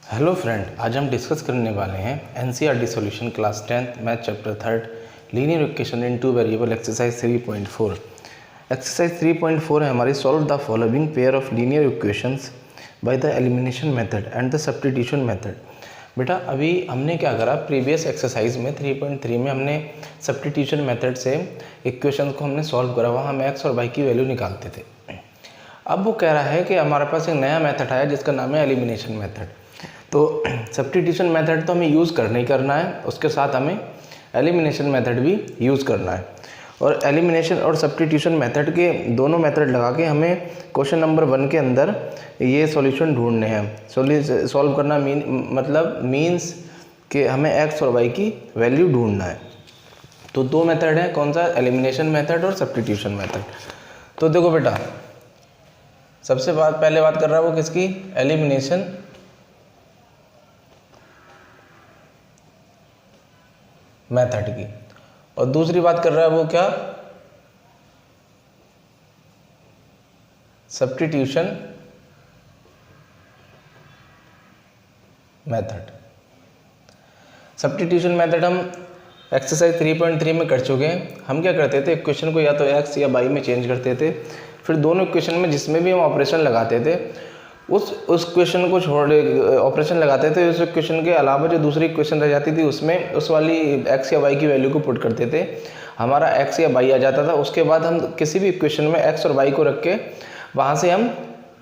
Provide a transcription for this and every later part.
Hello friend, आज हम discuss करने वाले हैं NCERT solution class 10th math chapter 3 linear equation in two variable exercise 3.4। Exercise 3.4 है हमारी solve the following pair of linear equations by the elimination method and the substitution method. बेटा अभी हमने क्या करा, प्रीवियस एक्सरसाइज में 3.3 में हमने सब्स्टिट्यूशन मेथड से इक्वेशंस को हमने सॉल्व करा, वहाँ हम एक्स और वाई की वैल्यू निकालते थे। अब वो कह रहा है कि हमारे पास एक नया मेथड आया जिसका नाम है एलिमिनेशन मेथड। तो सब्स्टिट्यूशन मेथड तो हमें यूज़ करना ही करना है, उसके साथ हमें एलिमिनेशन मेथड भी यूज़ करना है। और एलिमिनेशन और सब्स्टिट्यूशन मेथड के दोनों मेथड लगा के हमें क्वेश्चन नंबर 1 के अंदर ये सॉल्यूशन ढूंढने हैं। सॉल्व करना मीन्स कि हमें एक्स और वाई की वैल्यू ढूंढना है। तो दो मेथड हैं, कौन सा, एलिमिनेशन मेथड और सब्स्टिट्यूशन मेथड। तो देखो बेटा, सबसे पहले बात कर रहा है वो किसकी, एलिमिनेशन मेथड की, और दूसरी बात कर रहा है वो क्या, सब्स्टिट्यूशन मेथड। सब्स्टिट्यूशन मेथड हम एक्सरसाइज 3.3 में कर चुके हैं। हम क्या करते थे, इक्वेशन को या तो एक्स या वाई में चेंज करते थे, फिर दोनों इक्वेशन में जिसमें भी हम ऑपरेशन लगाते थे उस क्वेश्चन को छोड़ ऑपरेशन लगाते थे, उस इक्वेशन के अलावा जो दूसरी इक्वेशन रह जाती थी उसमें उस वाली एक्स या वाई की वैल्यू को पुट करते थे, हमारा एक्स या वाई आ जाता था। उसके बाद हम किसी भी इक्वेशन में एक्स और वाई को रख के वहाँ से हम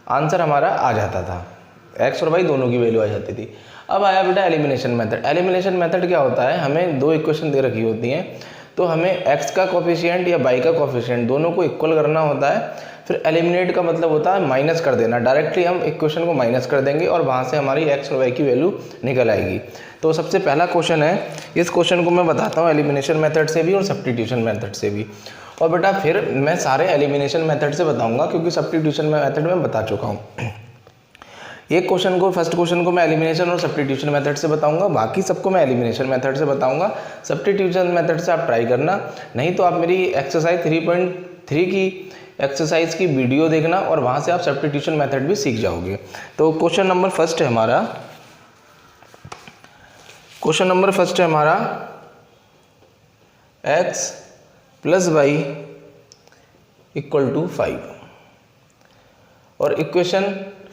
आंसर हमारा आ जाता था, एक्स और वाई दोनों की वैल्यू आ जाती थी। अब आया बेटा एलिमिनेशन मेथड। एलिमिनेशन मेथड क्या होता है, हमें दो इक्वेशन दे रखी होती हैं, तो हमें एक्स का कोफिशिएंट या वाई का कोफिशिएंट दोनों को इक्वल करना होता है। फिर एलिमिनेट का मतलब होता है माइनस कर देना, डायरेक्टली हम इक्वेशन को माइनस कर देंगे और वहाँ से हमारी एक्स और वाई की वैल्यू निकल आएगी। तो सबसे पहला क्वेश्चन है, इस क्वेश्चन को मैं बताता हूँ एलिमिनेशन मेथड से भी और सब्स्टिट्यूशन मेथड से भी। और बेटा फिर मैं सारे एलिमिनेशन मेथड से बताऊँगा क्योंकि सब्स्टिट्यूशन मेथड में बता चुका हूँ। एक क्वेश्चन को, फर्स्ट क्वेश्चन को मैं एलिमिनेशन और सब्स्टिट्यूशन मेथड से बताऊंगा, बाकी सबको मैं एलिमिनेशन मेथड से बताऊंगा। सब्स्टिट्यूशन मेथड से आप ट्राई करना, नहीं तो आप मेरी एक्सरसाइज 3.3 की एक्सरसाइज की वीडियो देखना और वहाँ से आप सब्स्टिट्यूशन मेथड भी सीख जाओगे। तो क्वेश्चन नंबर फर्स्ट है हमारा x + y = 5 और इक्वेशन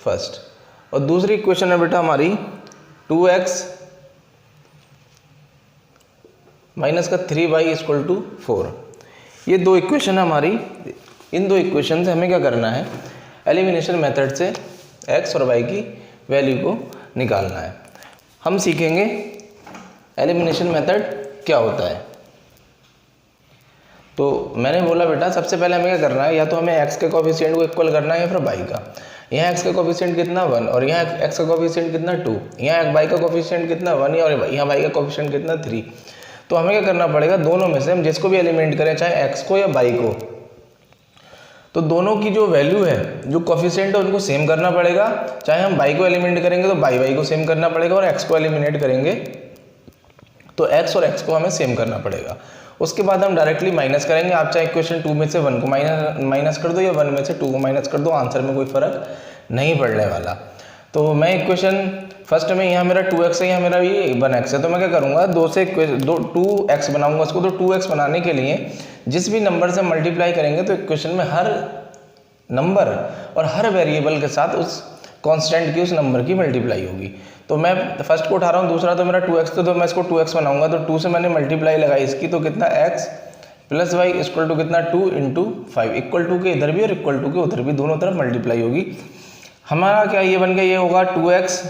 फर्स्ट। और दूसरी इक्वेशन है बेटा हमारी 2x - 3y = 4। ये दो इक्वेशन है हमारी। इन दो इक्वेशन से हमें क्या करना है, एलिमिनेशन मेथड से x और y की वैल्यू को निकालना है। हम सीखेंगे एलिमिनेशन मेथड क्या होता है। तो मैंने बोला बेटा सबसे पहले हमें क्या करना है, या तो हमें x के कोफिशिएंट को इक्वल करना है या फिर y का। यहाँ x का कोफिशिएंट कितना 1 और यहाँ x का कोफिशिएंट कितना 2, यहाँ y का कोफिशिएंट कितना 1 और यहाँ y का कोफिशिएंट कितना 3। तो हमें क्या करना पड़ेगा, दोनों में से हम जिसको भी एलिमिनेट करें, चाहे x को या y को, तो दोनों की जो वैल्यू है, जो कोफिशिएंट है, उनको सेम करना पड़ेगा। चाहे हम y को एलिमिनेट करेंगे तो y को सेम करना पड़ेगा, और x को एलिमिनेट करेंगे तो x और x को हमें सेम करना पड़ेगा। उसके बाद हम डायरेक्टली माइनस करेंगे। आप चाहे इक्वेशन 2 में से 1 को माइनस कर दो या 1 में से 2 को माइनस कर दो, आंसर में कोई फर्क नहीं पड़ने वाला। तो मैं इक्वेशन फर्स्ट में, यहाँ मेरा 2x है, यहाँ मेरा ये 1x है, तो मैं क्या करूँगा, 2x बनाऊंगा उसको। तो 2x बनाने के लिए जिस भी नंबर से मल्टीप्लाई करेंगे तो इक्वेशन में हर नंबर और हर वेरिएबल के साथ उस कांस्टेंट की, उस नंबर की मल्टीप्लाई होगी। तो मैं फर्स्ट को उठा रहा हूँ, दूसरा तो मेरा 2x, तो मैं इसको 2x बनाऊंगा। तो 2 से मैंने मल्टीप्लाई लगाई इसकी, तो कितना x + y = कितना 2 × 5, इक्वल टू के इधर भी और इक्वल टू के उधर भी, दोनों तरफ मल्टीप्लाई होगी। हमारा क्या ये बन गया, ये होगा 2x,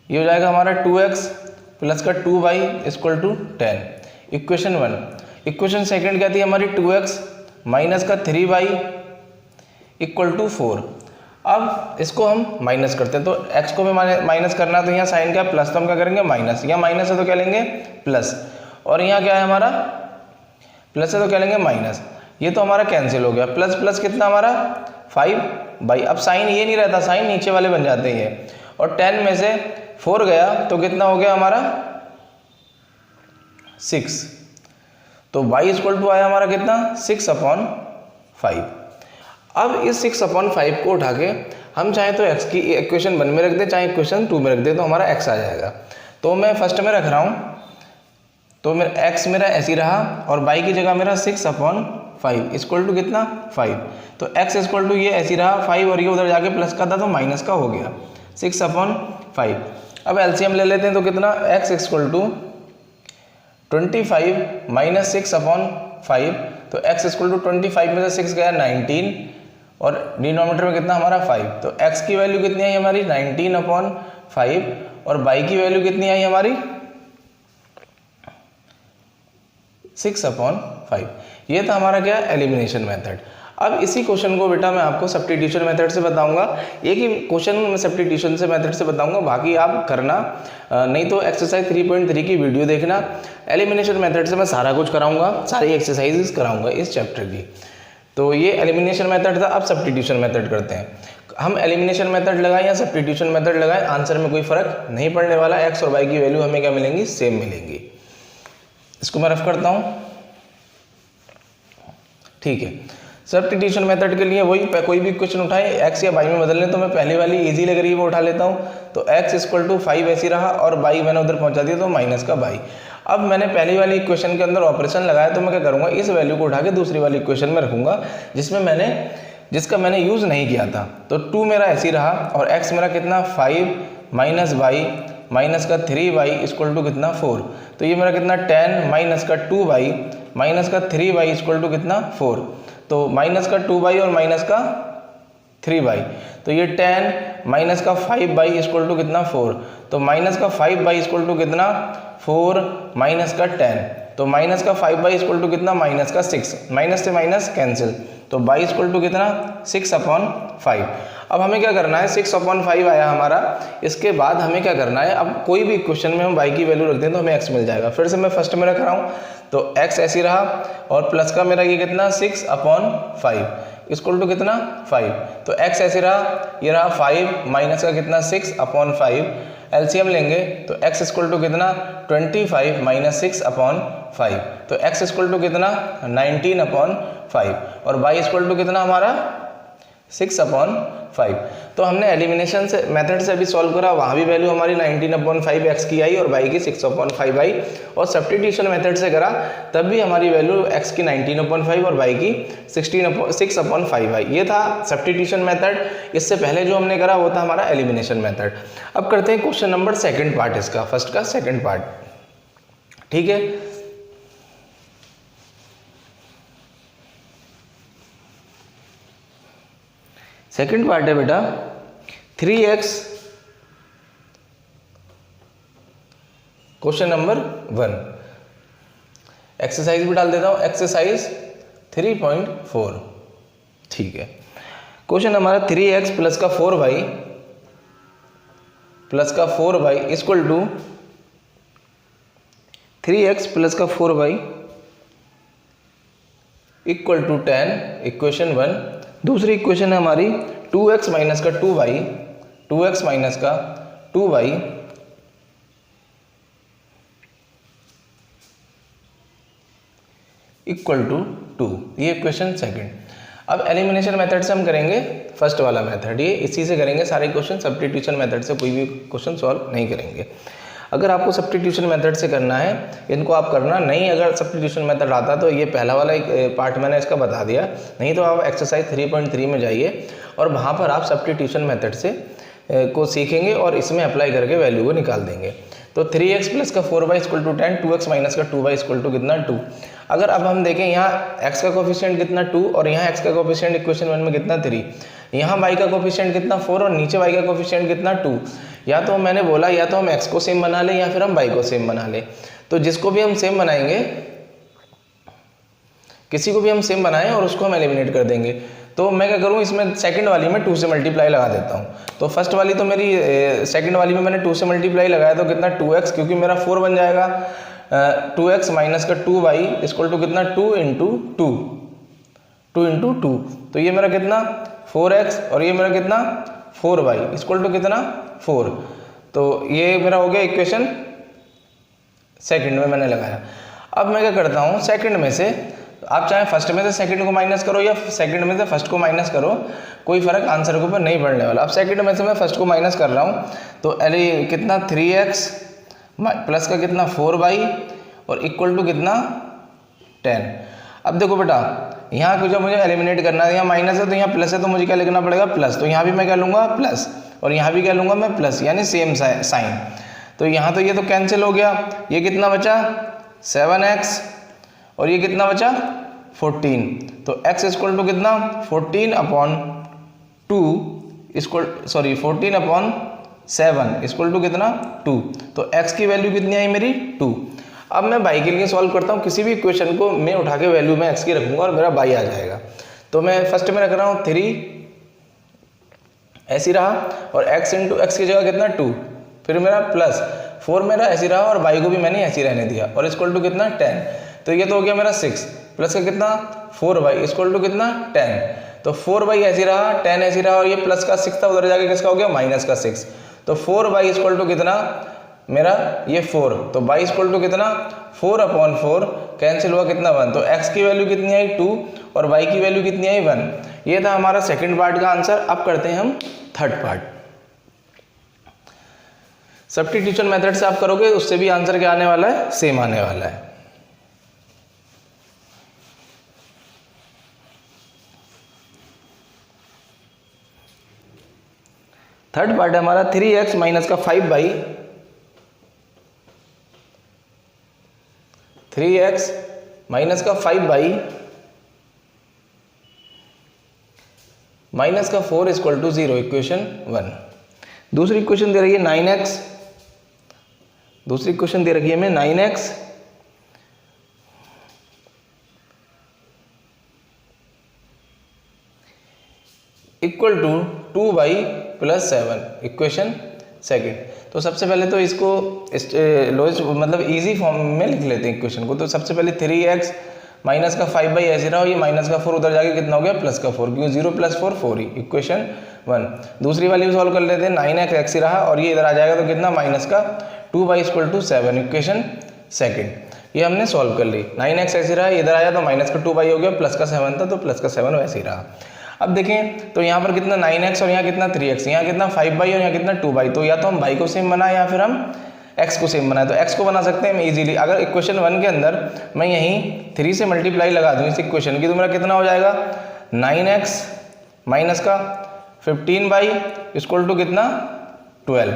ये हो जाएगा हमारा 2x + का 2y = 10, इक्वेशन 1। इक्वेशन सेकंड क्या थी हमारी, 2x - का 3y = 4। अब इसको हम माइनस करते हैं, तो x को भी माइनस करना है, तो यहाँ साइन क्या प्लस, तो हम क्या करेंगे माइनस, यहाँ माइनस है तो क्या लेंगे प्लस, और यहाँ क्या है हमारा प्लस है तो क्या लेंगे माइनस। ये तो हमारा कैंसिल हो गया, प्लस प्लस कितना हमारा 5/। अब साइन ये नहीं रहता, साइन नीचे वाले बन जाते हैं, और 10 में से 4 गया तो कितना हो गया हमारा 6। तो y = आया हमारा कितना 6/5। अब इस 6/5 को उठा के हम चाहे तो x की इक्वेशन 1 में रख दें, चाहे इक्वेशन 2 में रख दें, तो हमारा x आ जाएगा। तो मैं फर्स्ट में रख रहा हूँ, तो मेरा x मेरा ऐसे ही रहा और y की जगह मेरा 6/5 इक्वल टू कितना 5। तो x इक्वल टू ये ऐसे ही रहा 5 और ये उधर जाके प्लस का था तो माइनस का हो गया 6/5। अब एलसीएम ले लेते हैं तो कितना x इक्वल टू 25 माइनस 6/5। तो x इक्वल टू 25 में से 6 गया 19 और डिनोमिनेटर में कितना हमारा 5। तो x की वैल्यू कितनी आई हमारी 19/5 और y की वैल्यू कितनी आई हमारी 6/5। ये था हमारा क्या एलिमिनेशन मेथड। अब इसी क्वेश्चन को बेटा मैं आपको सब्स्टिट्यूशन मेथड से बताऊंगा। एक ही क्वेश्चन मैं सब्स्टिट्यूशन से मेथड से बताऊंगा, बाकी आप करना, नहीं तो एक्सरसाइज 3.3 की वीडियो देखना। एलिमिनेशन मेथड से मैं सारा कुछ कराऊंगा, सारी एक्सरसाइजेस कराऊंगा इस चैप्टर की। तो ये एलिमिनेशन मेथड था। अब सब्स्टिट्यूशन मेथड करते हैं। हम एलिमिनेशन मेथड लगाएं या सब्स्टिट्यूशन मेथड लगाएं, आंसर में कोई फर्क नहीं पड़ने वाला। एक्स और वाई की वैल्यू हमें क्या मिलेंगी, सेम मिलेंगी। इसको मैं रफ करता हूं, ठीक है। सब्स्टिट्यूशन मेथड के लिए वही कोई भी क्वेश्चन उठाए एक्स या वाई में बदलने, तो मैं पहले वाली इजी लग रही है वो उठा लेता हूं। तो x इक्वल टू 5 ऐसी रहा और वाई मैंने उधर पहुंचा दिया तो माइनस का वाई। अब मैंने पहली वाली इक्वेशन के अंदर ऑपरेशन लगाया, तो मैं क्या करूंगा, इस वैल्यू को उठा के दूसरी वाली इक्वेशन में रखूंगा जिसका मैंने यूज नहीं किया था। तो 2 मेरा ऐसी रहा और x मेरा कितना 5 माइनस वाई माइनस का 3y इक्वल टू कितना 4। तो ये मेरा कितना 10 माइनस का 2y माइनस का 3y इक्वल टू कितना 4। तो माइनस का 2y और माइनस का 3y, तो ये 10 माइनस का 5y इक्वल टू कितना 4। तो माइनस का 5y इक्वल टू कितना 4 माइनस का 10। तो माइनस का 5y इक्वल टू कितना माइनस का 6, माइनस से माइनस कैंसिल, तो y इक्वल टू कितना 6/5। अब हमें क्या करना है, 6/5 आया हमारा। इसके बाद हमें क्या करना है, अब कोई भी इक्वेशन में हम y की वैल्यू रख दें तो हमें x मिल जाएगा। फिर से मैं फर्स्ट में रख रहा हूँ, तो x ऐसी रहा और प्लस का मेरा ये कितना 6/5 इक्वल टू कितना 5। तो x ऐसे रहा, ये रहा 5 माइनस का कितना 6/5। एलसीएम लेंगे तो x इक्वल टू कितना 25 माइनस 6/5। तो x इक्वल टू कितना 19/5 और y इक्वल टू कितना हमारा 6/5। तो हमने एलिमिनेशन से मेथड से अभी सॉल्व करा, वहाँ भी वैल्यू हमारी 19/5 x की आई और y की 6/5 आई। और सब्स्टिट्यूशन मेथड से करा तब भी हमारी वैल्यू x की 19/5 और y की 6/5 आई। ये था सब्स्टिट्यूशन मेथड। इससे पहले जो हमने करा वो था हमारा एलिमिनेशन मेथड। अब करते हैं क्वेश्चन नंबर सेकेंड पार्ट, इसका फर्स्ट का सेकेंड पार्ट, ठीक है। सेकंड पार्ट है बेटा 3x, क्वेश्चन नंबर 1। एक्सरसाइज भी डाल देता हूं, एक्सरसाइज 3.4, ठीक है। क्वेश्चन हमारा 3x प्लस का 4y equal to 3x plus का 4y इक्वल टू 10, इक्वेशन 1। दूसरी इक्वेशन है हमारी 2x माइनस का 2y इक्वल टू 2, ये इक्वेशन सेकंड। अब एलिमिनेशन मेथड से हम करेंगे फर्स्ट वाला मेथड, ये इसी से करेंगे सारे क्वेश्चन। सब्स्टिट्यूशन मेथड से कोई भी क्वेश्चन सॉल्व नहीं करेंगे। अगर आपको सब्स्टिट्यूशन मेथड से करना है इनको आप करना, नहीं अगर सब्स्टिट्यूशन मेथड आता तो ये पहला वाला एक पार्ट मैंने इसका बता दिया, नहीं तो आप एक्सरसाइज 3.3 में जाइए और वहाँ पर आप सब्स्टिट्यूशन मेथड से को सीखेंगे और इसमें अप्लाई करके वैल्यू को निकाल देंगे। तो 3x प्लस का 4y equal to 10, 2x minus का 2y इक्वल टू कितना 2। अगर अब हम देखें यहाँ x का कोफिशिएंट कितना 2 और यहाँ x का कोफिशिएंट इक्वेशन 1 में कितना 3, यहाँ y का कोफिशिएंट कितना 4 और नीचे y का कोफिशिएंट कितना 2। या तो मैंने बोला या तो हम x को सेम बना लें या फिर हम y को सेम बना लें। तो जिसको भी हम सेम बनाएंगे, किसी को भी हम सेम बनाएं और उसको हम एलिमिनेट कर देंगे। तो मैं क्या करूँ, इसमें सेकंड वाली में 2 से मल्टीप्लाई लगा देता हूँ। तो फर्स्ट वाली तो मेरी सेकंड वाली में मैंने 2 से मल्टीप्लाई लगाया तो कितना 2x, क्योंकि मेरा 4 बन जाएगा। 2x माइनस का 2y इक्वल टू कितना 2 इंटू 2, तो ये मेरा कितना 4x और ये मेरा कितना 4y इक्वल टू कितना 4। तो ये मेरा हो गया इक्वेशन सेकंड में मैंने लगाया। अब मैं क्या करता हूँ, सेकंड में से आप चाहे फर्स्ट में से सेकंड को माइनस करो या सेकंड में से फर्स्ट को माइनस करो, कोई फर्क आंसर के ऊपर नहीं पड़ने वाला। अब सेकंड में से मैं फर्स्ट को माइनस कर रहा हूँ, तो अरे कितना 3x प्लस का कितना 4y और इक्वल टू कितना 10। अब देखो बेटा, यहाँ को जब मुझे एलिमिनेट करना है, यहाँ माइनस है तो यहाँ प्लस है, तो मुझे क्या लिखना पड़ेगा प्लस, तो यहाँ भी मैं क्या लूँगा प्लस और यहाँ भी क्या लूँगा मैं प्लस, यानी सेम साइन। तो यहाँ तो ये तो कैंसिल हो गया, ये कितना बचा 7x और ये कितना बचा 14। तो x इक्वल टू कितना 14 अपॉन 2 14 अपॉन 7 इक्वल टू कितना 2। तो x की वैल्यू कितनी आई मेरी 2। अब मैं y के लिए सॉल्व करता हूँ, किसी भी इक्वेशन को मैं उठा के वैल्यू में x की रखूँगा और मेरा y आ जाएगा। तो मैं फर्स्ट में रख रहा हूँ 3 ऐसी रहा और x इंटू एक्स की जगह कितना 2, फिर मेरा प्लस 4 मेरा ऐसी रहा और y को भी मैंने ऐसी रहने दिया और इक्वल टू कितना 10। तो ये तो हो गया मेरा 6 प्लस का कितना 4y इक्वल टू कितना 10। तो 4y ऐसी रहा 10 ऐसी रहा और ये प्लस का 6 था, उधर जाके किसका हो गया माइनस का 6। तो 4y इक्वल टू कितना मेरा ये 4, तो y इक्वल टू कितना 4 अपॉन 4 कैंसिल हुआ कितना 1। तो x की वैल्यू कितनी आई 2 और y की वैल्यू कितनी आई 1। ये था हमारा सेकंड पार्ट का आंसर। अब करते हैं हम थर्ड पार्ट। सब्स्टिट्यूशन मेथड से आप करोगे उससे भी आंसर क्या आने वाला है, सेम आने वाला है। थर्ड पार्ट है हमारा 3x माइनस का 5y 3x माइनस का 5y माइनस का 4 इक्वल टू 0, इक्वेशन 1। दूसरी इक्वेशन दे रही है 9x, दूसरी इक्वेशन दे रखी है हमें 9x equal to 2y plus 7, equation second. तो सबसे पहले तो इसको लोएस्ट मतलब इजी फॉर्म में लिख लेते हैं इक्वेशन को। तो सबसे पहले 3x माइनस का 5y ऐसे रहा और ये माइनस का 4 उधर जाके कितना हो गया प्लस का 4, क्योंकि 0 प्लस 4 4 ही, इक्वेशन 1। दूसरी वाली भी सॉल्व कर लेते हैं, 9x x ही रहा और ये इधर आ जाएगा तो कितना माइनस का 2y equal to 7, equation second. ये हमने सॉल्व कर ली। 9x ऐसे रहा, इधर आया तो माइनस का 2y हो गया, प्लस का 7 था तो प्लस का 7 वैसे ही रहा। अब देखें तो यहाँ पर कितना 9x और यहाँ कितना 3x, यहाँ कितना 5y और यहाँ कितना 2y। तो या तो हम y को सेम बनाए या फिर हम x को सेम बनाए। तो x को बना सकते हैं हम इजीली। अगर इक्वेशन 1 के अंदर मैं यहीं 3 से मल्टीप्लाई लगा दूँ इस इक्वेशन की, तो मेरा कितना हो जाएगा 9x माइनस का 15y इक्वल टू कितना 12।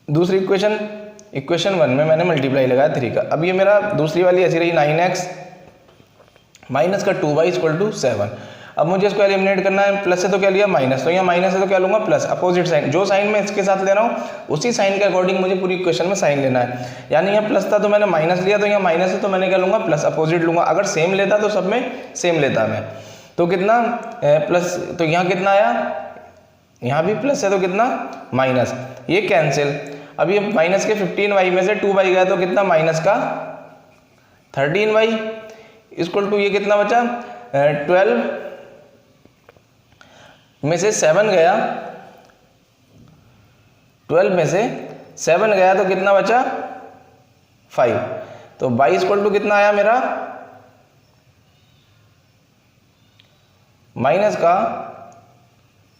दूसरी इक्वेशन 1 में मैंने मल्टीप्लाई लगाया 3 का। अब ये मेरा दूसरी वाली ऐसी रही 9x माइनस का 2y इक्वल टू 7। अब मुझे इसको एलिमिनेट करना है, प्लस से तो क्या लिया माइनस, तो यहाँ माइनस है तो क्या लूंगा प्लस, अपोजिट साइन। जो साइन मैं इसके साथ ले रहा हूँ उसी साइन के अकॉर्डिंग मुझे पूरी इक्वेशन में साइन लेना है। यानी यहाँ प्लस था तो मैंने माइनस लिया, तो यहाँ माइनस है तो मैंने क्या लूंगा प्लस, अपोजिट लूंगा। अगर सेम लेता तो सब में सेम लेता मैं। तो कितना प्लस, तो यहाँ कितना आया, यहाँ भी प्लस है तो कितना माइनस, ये कैंसिल। अब ये माइनस के 15y में से 2y गया तो कितना माइनस का 13y इक्वल टू ये कितना बचा 12 में से 7 गया, 12 में से 7 गया तो कितना बचा 5। तो y इक्वल टू कितना आया मेरा माइनस का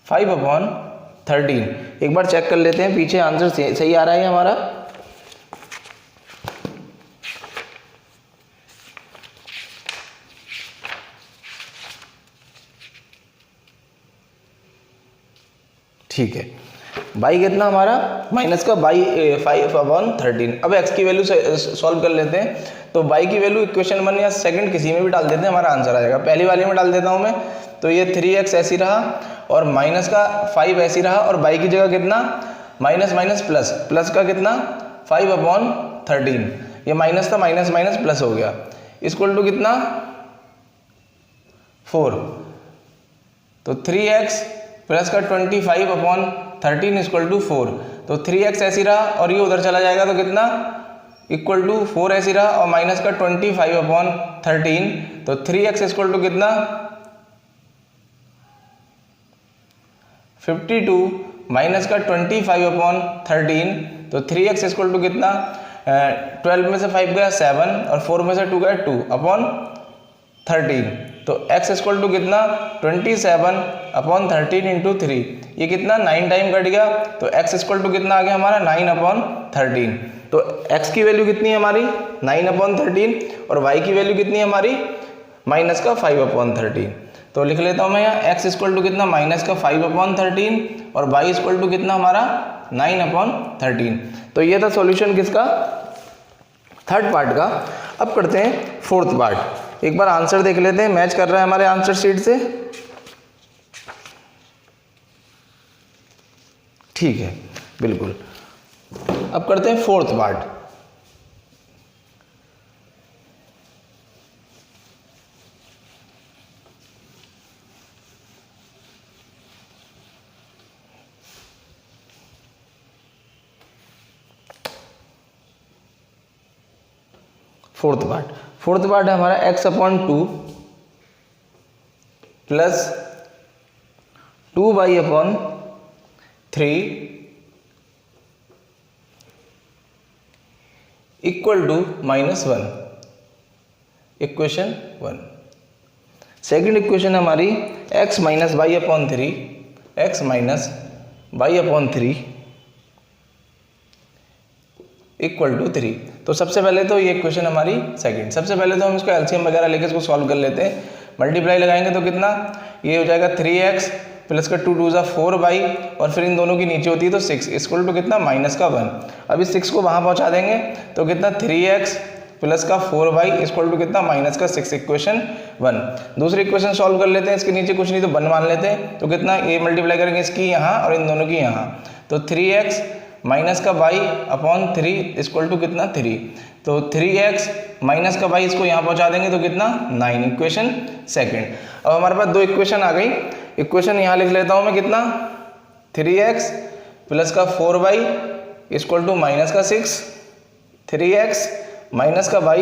5 अपॉन 13। एक बार चेक कर लेते हैं पीछे आंसर सही आ रहा है हमारा। ठीक है, y कितना हमारा माइनस का 5 अपॉन 13। अब x की वैल्यू सॉल्व कर लेते हैं। तो y की वैल्यू इक्वेशन 1 या सेकंड किसी में भी डाल देते हैं, हमारा आंसर आ जाएगा। पहली वाली में डाल देता हूं मैं, तो ये 3x ऐसी रहा और माइनस का 5 ऐसी रहा और y की जगह कितना माइनस माइनस प्लस, प्लस का कितना 5 अपॉन 13। ये माइनस था, माइनस माइनस प्लस हो गया, इक्वल टू कितना 4। तो 3x प्लस का 25 अपॉन 13 इक्वल टू 4। तो 3x ऐसी रहा और ये उधर चला जाएगा तो कितना इक्वल टू 4 ऐसी रहा और माइनस का 25 अपॉन 13। तो 3x इक्वल टू कितना 52 माइनस का 25 अपॉन 13। तो 3x इक्वल टू कितना 12 में से 5 गया 7 और 4 में से 2 गया 2 अपॉन 13, तो x इक्वल टू कितना 27/13 इंटू 3, ये कितना 9 टाइम कट गया, तो x इक्वल टू कितना आ गया हमारा 9/13। तो x की वैल्यू कितनी है हमारी 9/13 और y की वैल्यू कितनी है हमारी माइनस का 5/13। तो लिख लेता हूँ मैं यहाँ x इक्वल टू कितना माइनस का 5/13 और y इक्वल टू कितना हमारा 9/13। तो ये था सॉल्यूशन किसका, थर्ड पार्ट का। अब करते हैं फोर्थ पार्ट। एक बार आंसर देख लेते हैं, मैच कर रहा है हमारे आंसर शीट से, ठीक है बिल्कुल। अब करते हैं फोर्थ पार्ट। फोर्थ पार्ट है हमारा x/2 plus 2y/3 equal to -1, equation 1। Second equation हमारी x minus y/3 equal to 3। तो सबसे पहले तो ये इक्वेशन हमारी सेकंड, सबसे पहले तो हम इसको एलसीएम वगैरह लेके इसको सॉल्व कर लेते हैं। मल्टीप्लाई लगाएंगे तो कितना ये हो जाएगा 3x प्लस का 2 2 4y और फिर इन दोनों की नीचे होती है तो 6 इक्वल टू कितना -1। अब इस 6 को वहाँ पहुँचा देंगे तो कितना 3x प्लस का 4y इक्वल टू कितना -6, इक्वेशन 1। दूसरी इक्वेशन सॉल्व कर लेते हैं, इसके नीचे कुछ नहीं तो 1 मान लेते हैं, तो कितना ये मल्टीप्लाई करेंगे इसकी यहाँ और इन दोनों की यहाँ, तो 3x माइनस का y/3 इक्वल टू कितना 3, तो 3x माइनस का y इसको यहाँ पहुँचा देंगे तो कितना 9, इक्वेशन सेकंड। अब हमारे पास दो इक्वेशन आ गई, इक्वेशन यहाँ लिख लेता हूँ मैं कितना 3x प्लस का 4y equal to -6, 3x minus का y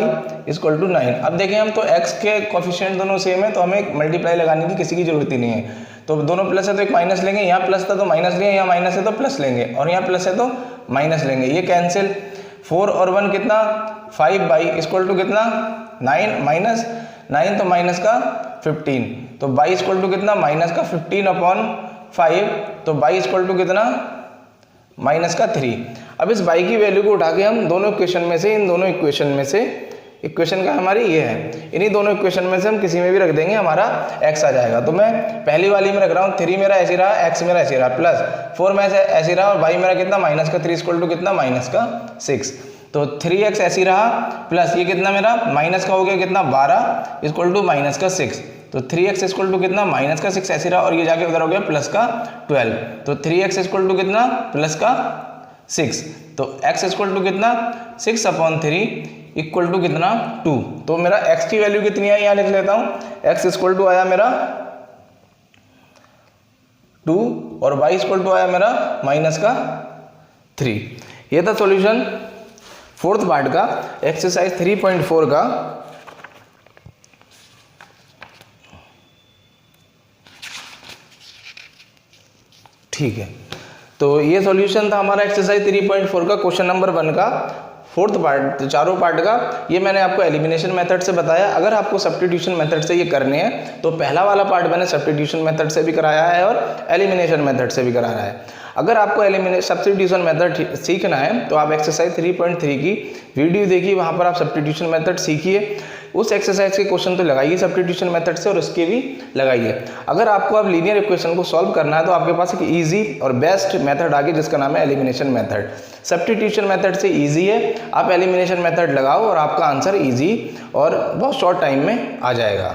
इक्वल टू 9। अब देखें हम तो x के कोफिशिएंट दोनों सेम है तो हमें मल्टीप्लाई लगाने की किसी की जरूरत ही नहीं है, तो दोनों प्लस है तो एक माइनस लेंगे, यहाँ प्लस था तो माइनस लिया, यहाँ माइनस है तो प्लस लेंगे और यहाँ प्लस है तो माइनस लेंगे, ये कैंसिल। 4 और 1 कितना 5y इक्वल टू कितना 9 माइनस 9 तो माइनस का 15, तो y इक्वल टू कितना माइनस का 15/5, तो y इक्वल टू कितना -3। अब इस y की वैल्यू को उठा के हम दोनों इक्वेशन में से, इन दोनों इक्वेशन में से, इक्वेशन का हमारी ये है, इन्हीं दोनों इक्वेशन में से हम किसी में भी रख देंगे हमारा x आ जाएगा। तो मैं पहली वाली में रख रहा हूँ 3 मेरा ऐसे रहा, x मेरा ऐसे रहा, प्लस 4 में ऐसे रहा और y मेरा कितना -3 इक्वल टू कितना -6, तो 3x ऐसे रहा प्लस ये कितना मेरा माइनस का हो गया कितना 12 इक्वल टू -6, तो 3x इक्वल टू कितना -6 ऐसे रहा और ये जाके उधर हो गया प्लस का 12, तो 3x इक्वल टू कितना प्लस का 6, तो x इक्वल टू कितना 6/3 इक्वल टू कितना 2। तो मेरा x की वैल्यू कितनी है यहाँ लिख लेता हूँ, x इक्वल टू आया मेरा 2 और y इक्वल टू आया मेरा -3। ये था सॉल्यूशन फोर्थ पार्ट का, एक्सरसाइज 3.4 का। ठीक है, तो ये सॉल्यूशन था हमारा एक्सरसाइज 3.4 का, क्वेश्चन नंबर 1 का, फोर्थ पार्ट, चारों पार्ट का। ये मैंने आपको एलिमिनेशन मेथड से बताया। अगर आपको सब्स्टिट्यूशन मेथड से ये करने हैं तो पहला वाला पार्ट मैंने सब्स्टिट्यूशन मेथड से भी कराया है और एलिमिनेशन मेथड से भी कराया है। अगर आपको सब्स्टिट्यूशन मेथड सीखना है तो आप एक्सरसाइज 3.3 की वीडियो देखिए, वहाँ पर आप सब्स्टिट्यूशन मेथड सीखिए, उस एक्सरसाइज के क्वेश्चन तो लगाइए सब्स्टिट्यूशन मेथड से और उसके भी लगाइए। अगर आपको अब लीनियर इक्वेशन को सॉल्व करना है तो आपके पास एक इजी और बेस्ट मेथड आ गया जिसका नाम है एलिमिनेशन मेथड। सब्स्टिट्यूशन मेथड से इजी है, आप एलिमिनेशन मेथड लगाओ और आपका आंसर इजी और बहुत शॉर्ट टाइम में आ जाएगा।